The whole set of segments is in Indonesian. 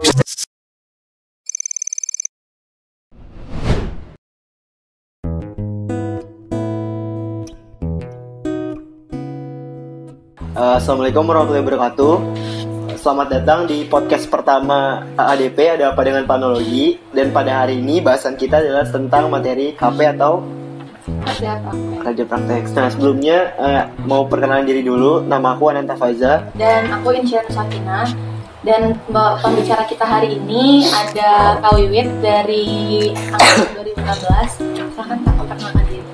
Assalamualaikum warahmatullahi wabarakatuh. Selamat datang di podcast pertama AADP, ada apa dengan panologi. Dan pada hari ini bahasan kita adalah tentang materi KP atau kerja praktek. Nah sebelumnya mau perkenalan diri dulu. Nama aku Ananta Faiza. Dan aku Insya Sakina. Dan pembicara kita hari ini ada Kak Wiwit dari angkatan 2016. Silahkan Kak perkenalkan diri.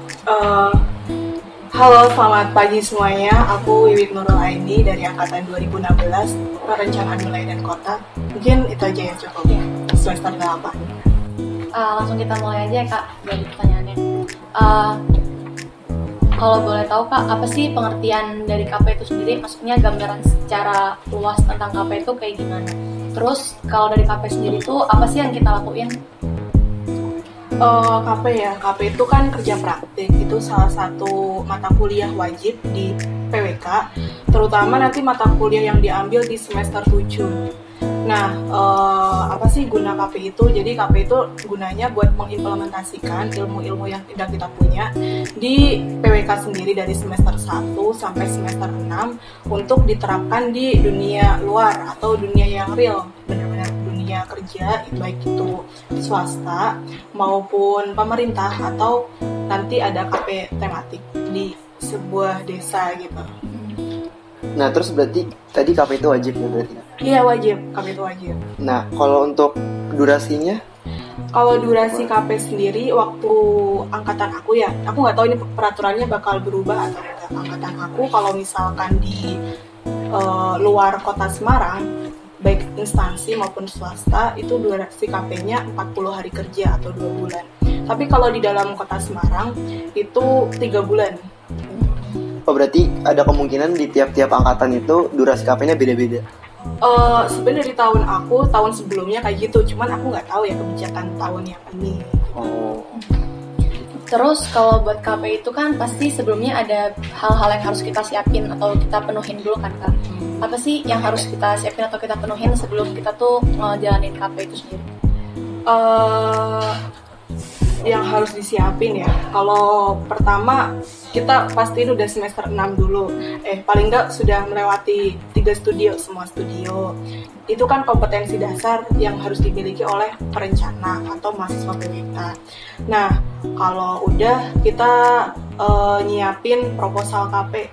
Halo, selamat pagi semuanya. Aku Wiwit Nurul Aini dari angkatan 2016, Perencanaan Wilayah dan Kota. Mungkin itu aja ya cukup ya. Semester 8. Langsung kita mulai aja ya Kak dari pertanyaannya. Kalau boleh tahu Kak, apa sih pengertian dari KP itu sendiri? Maksudnya gambaran secara luas tentang KP itu kayak gimana? Terus kalau dari KP sendiri itu apa sih yang kita lakuin? KP itu kan kerja praktik. Itu salah satu mata kuliah wajib di PWK, terutama nanti mata kuliah yang diambil di semester 7. Nah, apa sih guna KP itu? Jadi KP itu gunanya buat mengimplementasikan ilmu-ilmu yang tidak kita punya di PWK sendiri dari semester 1 sampai semester 6 untuk diterapkan di dunia luar atau dunia yang real, benar-benar dunia kerja, baik itu swasta maupun pemerintah atau nanti ada KP tematik di sebuah desa gitu. Nah terus berarti tadi KP itu wajib ya berarti? Iya wajib, KP itu wajib. Nah kalau untuk durasinya? Kalau durasi KP sendiri waktu angkatan aku ya, aku nggak tahu ini peraturannya bakal berubah atau enggak. Angkatan aku kalau misalkan di luar kota Semarang, baik instansi maupun swasta, itu durasi KP-nya 40 hari kerja atau 2 bulan. Tapi kalau di dalam kota Semarang itu 3 bulan. Oh berarti ada kemungkinan di tiap-tiap angkatan itu durasi KP-nya beda-beda? Sebenarnya dari tahun sebelumnya kayak gitu, cuman aku nggak tahu ya kebijakan tahun yang ini. Oh. Terus kalau buat KP itu kan pasti sebelumnya ada hal-hal yang harus kita siapin atau kita penuhin dulu kan Kak? Apa sih yang harus kita siapin atau kita penuhin sebelum kita tuh ngejalanin KP itu sendiri? Yang harus disiapin ya, kalau pertama kita pastiin udah semester 6 dulu, paling nggak sudah melewati 3 studio, semua studio. Itu kan kompetensi dasar yang harus dimiliki oleh perencana atau mahasiswa PWK. Nah, kalau udah kita nyiapin proposal KP.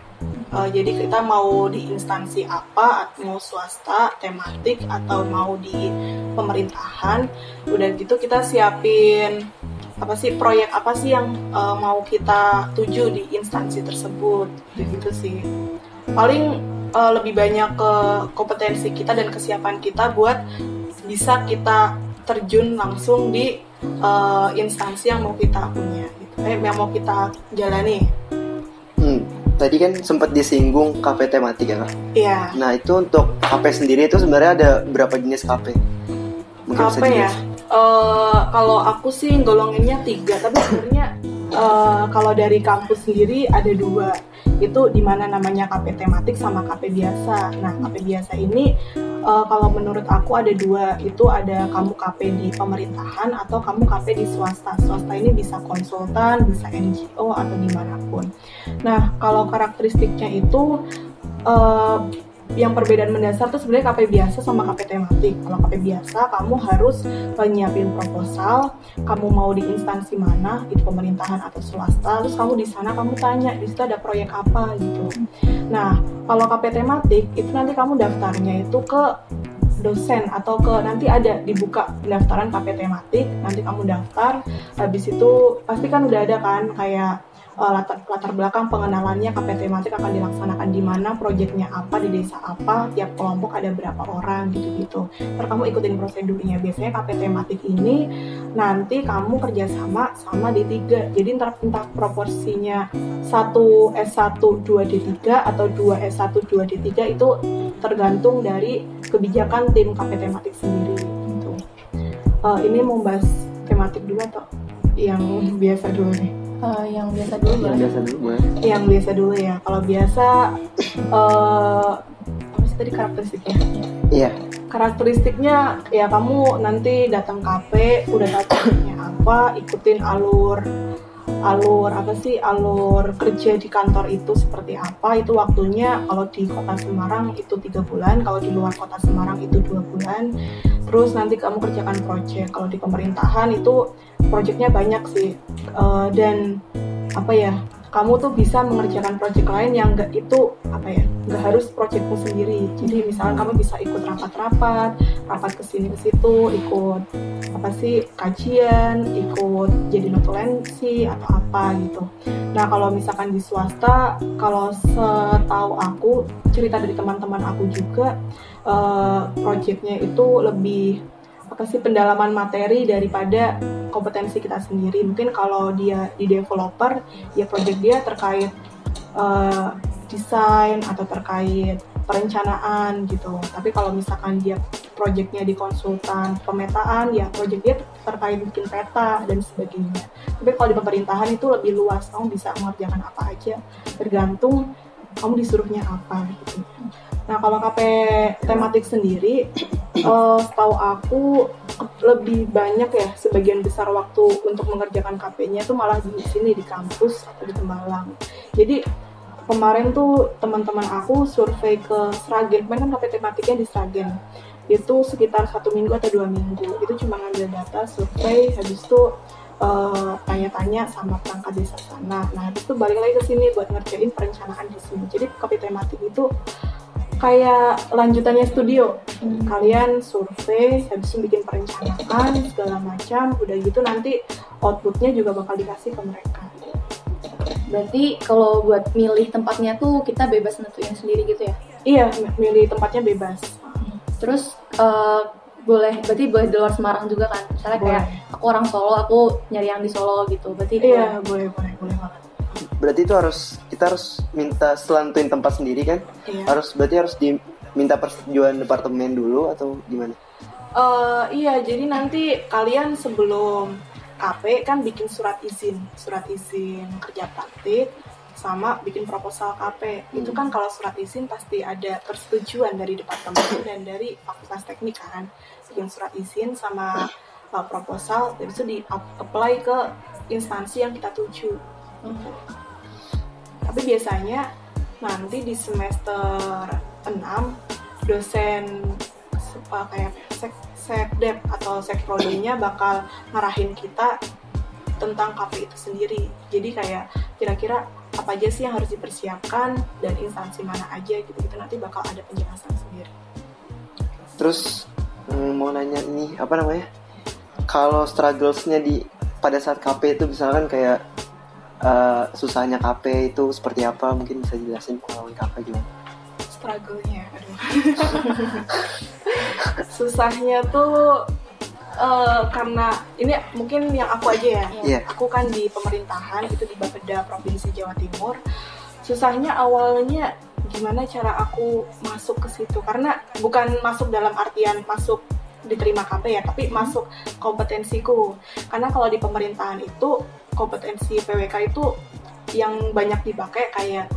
Jadi kita mau di instansi apa, mau swasta, tematik, atau mau di pemerintahan. Udah gitu kita siapin proyek apa sih yang mau kita tuju di instansi tersebut. Gitu sih. Paling lebih banyak ke kompetensi kita dan kesiapan kita buat bisa kita terjun langsung di instansi yang mau kita punya, gitu. Yang mau kita jalani. Tadi kan sempat disinggung KP tematik ya Kak? Iya. Nah itu untuk KP sendiri itu sebenarnya ada berapa jenis KP? Mungkin KP ya? Kalau aku sih golonginnya 3, tapi sebenarnya kalau dari kampus sendiri ada 2. Itu dimana namanya KP tematik sama KP biasa. Nah KP biasa ini kalau menurut aku ada 2. Itu ada kamu KP di pemerintahan atau kamu KP di swasta. Swasta ini bisa konsultan, bisa NGO atau dimanapun. Nah kalau karakteristiknya itu yang perbedaan mendasar tuh sebenarnya KP biasa sama KP tematik. Kalau KP biasa kamu harus nyiapin proposal, kamu mau di instansi mana, itu pemerintahan atau swasta, terus kamu di sana kamu tanya di situ ada proyek apa gitu. Nah kalau KP tematik itu nanti kamu daftarnya itu ke dosen atau ke nanti ada dibuka pendaftaran KP tematik, nanti kamu daftar, habis itu pasti kan udah ada kan kayak latar belakang pengenalannya KP tematik akan dilaksanakan di mana, proyeknya apa, di desa apa, tiap kelompok ada berapa orang gitu-gitu. Terus kamu ikutin prosedurnya. Biasanya KP tematik ini nanti kamu kerjasama sama D3. Jadi entah proporsinya 1 S1 2 D3 atau 2 S1 2 D3 itu tergantung dari kebijakan tim KP tematik sendiri gitu. Ini mau bahas tematik dulu atau yang biasa dulu nih? Yang biasa dulu. Yang biasa dulu ya. Kalau biasa apa sih tadi karakteristiknya? Iya. Karakteristiknya ya kamu nanti datang KP udah tahu projeknya apa, ikutin alur kerja di kantor itu seperti apa, itu waktunya kalau di kota Semarang itu 3 bulan, kalau di luar kota Semarang itu 2 bulan. Terus nanti kamu kerjakan project. Kalau di pemerintahan itu projectnya banyak sih. Dan kamu tuh bisa mengerjakan project lain yang nggak harus projectmu sendiri. Jadi misalnya kamu bisa ikut rapat kesini ke situ, ikut kajian, ikut jadi notulensi atau apa gitu. Nah kalau misalkan di swasta, kalau setahu aku, cerita dari teman-teman aku juga, projectnya itu lebih pendalaman materi daripada kompetensi kita sendiri. Mungkin kalau dia di developer, ya project dia terkait desain atau terkait perencanaan gitu. Tapi kalau misalkan dia projectnya di konsultan pemetaan, ya project dia terkait bikin peta dan sebagainya. Tapi kalau di pemerintahan itu lebih luas, kamu bisa mengerjakan apa aja, tergantung kamu disuruhnya apa gitu. Nah kalau KP tematik sendiri, setahu aku lebih banyak ya, sebagian besar waktu untuk mengerjakan KP-nya itu malah di sini di kampus atau di Tembalang. Jadi kemarin tuh teman-teman aku survei ke Sragen, kemarin kan KP tematiknya di Sragen, itu sekitar 1 minggu atau 2 minggu. Itu cuma ngambil data, survei, habis itu tanya-tanya sama perangkat desa sana. Nah habis itu balik lagi ke sini buat ngerjain perencanaan di sini. Jadi KP tematik itu kayak lanjutannya studio. Kalian survei, habis itu bikin perencanaan segala macam, udah gitu nanti outputnya juga bakal dikasih ke mereka. Berarti kalau buat milih tempatnya tuh kita bebas nentuin sendiri gitu ya? Iya, milih tempatnya bebas. Terus berarti boleh di luar Semarang juga kan? Misalnya kayak aku orang Solo, aku nyari yang di Solo gitu. Berarti iya, boleh banget. Berarti itu kita harus minta setelah nentuin tempat sendiri kan? Iya. Berarti harus diminta persetujuan departemen dulu atau gimana? Iya, jadi nanti kalian sebelum KP kan bikin surat izin kerja praktik sama bikin proposal KP. Itu kan kalau surat izin pasti ada persetujuan dari departemen dan dari fakultas teknik kan. Bikin surat izin sama proposal, dan itu di-apply ke instansi yang kita tuju. Tapi biasanya nanti di semester 6 dosen kayak sekdep atau sekprodinya bakal ngarahin kita tentang KP itu sendiri. Jadi kayak kira-kira apa aja sih yang harus dipersiapkan dan instansi mana aja gitu nanti bakal ada penjelasan sendiri. Terus mau nanya ini kalau strugglesnya pada saat KP itu misalkan kayak susahnya KP itu seperti apa, mungkin bisa jelasin pengalaman KP gimana? Struggle-nya, susahnya tuh karena ini mungkin yang aku aja ya. Yeah. Aku kan di pemerintahan itu di Bapeda Provinsi Jawa Timur. Susahnya awalnya gimana cara aku masuk ke situ, karena bukan masuk dalam artian masuk diterima KP ya, tapi masuk kompetensiku. Karena kalau di pemerintahan itu kompetensi PWK itu yang banyak dipakai kayak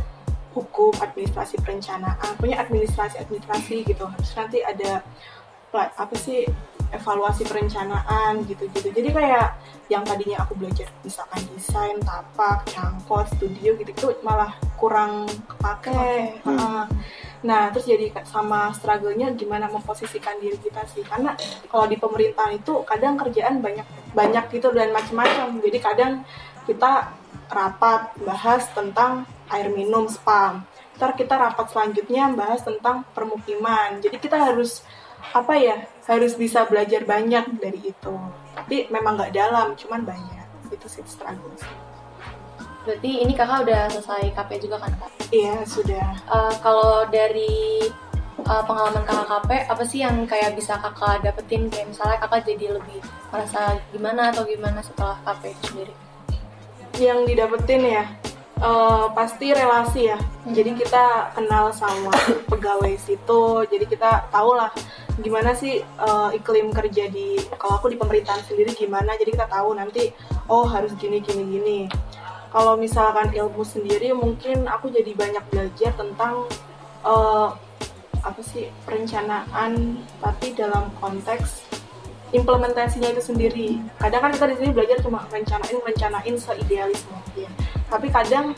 hukum, administrasi perencanaan, punya administrasi gitu. Terus nanti ada evaluasi perencanaan gitu. Jadi kayak yang tadinya aku belajar misalkan desain, tapak, cangkot, studio gitu itu malah kurang kepake. Nah, terus jadi sama struggle-nya gimana memposisikan diri kita sih. Karena kalau di pemerintahan itu kadang kerjaan banyak gitu dan macam-macam. Jadi kadang kita rapat bahas tentang air minum spam. Ntar kita rapat selanjutnya bahas tentang permukiman. Jadi kita harus bisa belajar banyak dari itu. Tapi memang nggak dalam, cuman banyak. Itu sih struggle. Berarti ini kakak udah selesai KP juga kan kak? Iya sudah. Kalau dari pengalaman kakak KP, apa sih yang kayak bisa kakak dapetin? Kayak misalnya kakak jadi lebih merasa gimana atau gimana setelah KP itu sendiri? Yang didapetin ya, pasti relasi ya. Jadi kita kenal sama pegawai situ, jadi kita tahu lah gimana sih iklim kerja kalau aku di pemerintahan sendiri gimana. Jadi kita tahu nanti harus gini. Kalau misalkan ilmu sendiri mungkin aku jadi banyak belajar tentang perencanaan, tapi dalam konteks implementasinya itu sendiri. Kadang kan kita di sini belajar cuma rencanain seidealis mungkin. Tapi kadang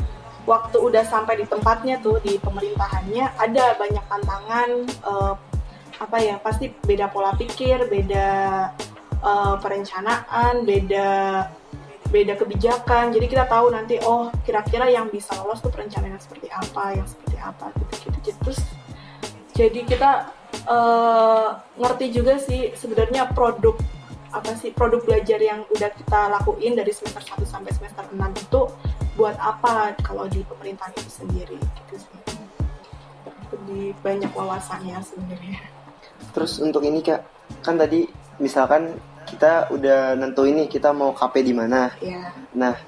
waktu udah sampai di tempatnya tuh, di pemerintahannya, ada banyak tantangan, pasti beda pola pikir, beda perencanaan, beda kebijakan. Jadi kita tahu nanti kira-kira yang bisa lolos tuh perencanaan seperti apa, yang seperti apa gitu. Terus jadi kita ngerti juga sih sebenarnya produk belajar yang udah kita lakuin dari semester 1 sampai semester 6 itu buat apa kalau di pemerintahan itu sendiri gitu sih. Lebih banyak wawasannya sebenarnya. Terus untuk ini Kak, kan tadi misalkan kita udah nentuin nih kita mau KP di mana. Yeah. Nah,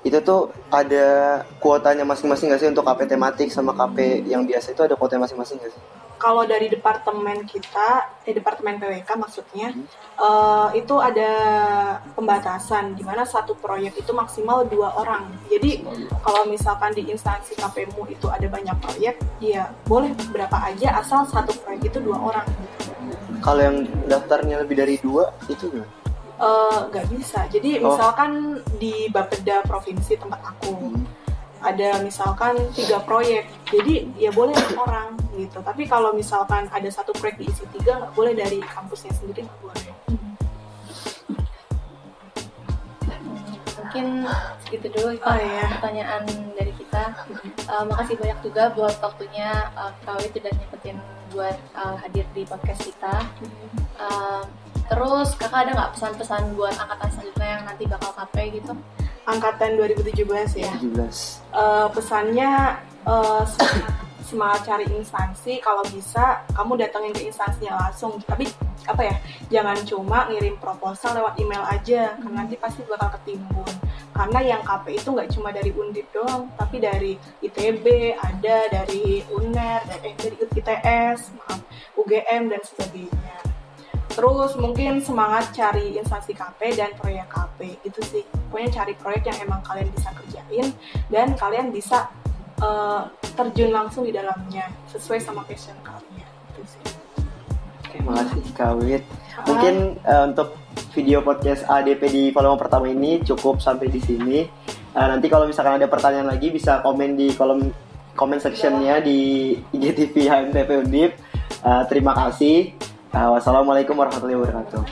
itu tuh ada kuotanya masing-masing nggak sih untuk KP tematik sama KP yang biasa itu ada kuotanya masing-masing nggak sih? Kalau dari departemen kita, departemen PWK maksudnya, itu ada pembatasan di mana satu proyek itu maksimal 2 orang. Jadi kalau misalkan di instansi KPMU itu ada banyak proyek, ya boleh berapa aja asal satu proyek itu 2 orang. Kalau yang daftarnya lebih dari 2 itu gimana? Nggak bisa. Jadi misalkan di Bapeda provinsi tempat aku ada misalkan 3 proyek, jadi ya boleh 4 orang gitu. Tapi kalau misalkan ada satu proyek diisi 3, nggak boleh, dari kampusnya sendiri nggak boleh. Mungkin segitu dulu pertanyaan dari kita. Makasih banyak juga buat waktunya Kak Wit udah nyempetin buat hadir di podcast kita. Terus kakak ada nggak pesan-pesan buat angkatan selanjutnya yang nanti bakal KP gitu? Angkatan 2017 ya. 17. Pesannya semangat cari instansi, kalau bisa kamu datangin ke instansinya langsung. Tapi jangan cuma ngirim proposal lewat email aja, karena nanti pasti bakal ketimbun. Karena yang KP itu nggak cuma dari Undip doang, tapi dari ITB, ada dari UNER, dari ITS, UGM dan sebagainya. Terus mungkin semangat cari instansi KP dan proyek KP, itu sih. Pokoknya cari proyek yang emang kalian bisa kerjain dan kalian bisa terjun langsung di dalamnya sesuai sama passion kalian. Itu sih. Oke, makasih Kak Wit. Mungkin untuk video podcast ADP di volume pertama ini cukup sampai di sini. Nanti kalau misalkan ada pertanyaan lagi bisa komen di kolom comment sectionnya di IGTV HMTP Undip. Terima kasih. Wassalamualaikum warahmatullahi wabarakatuh.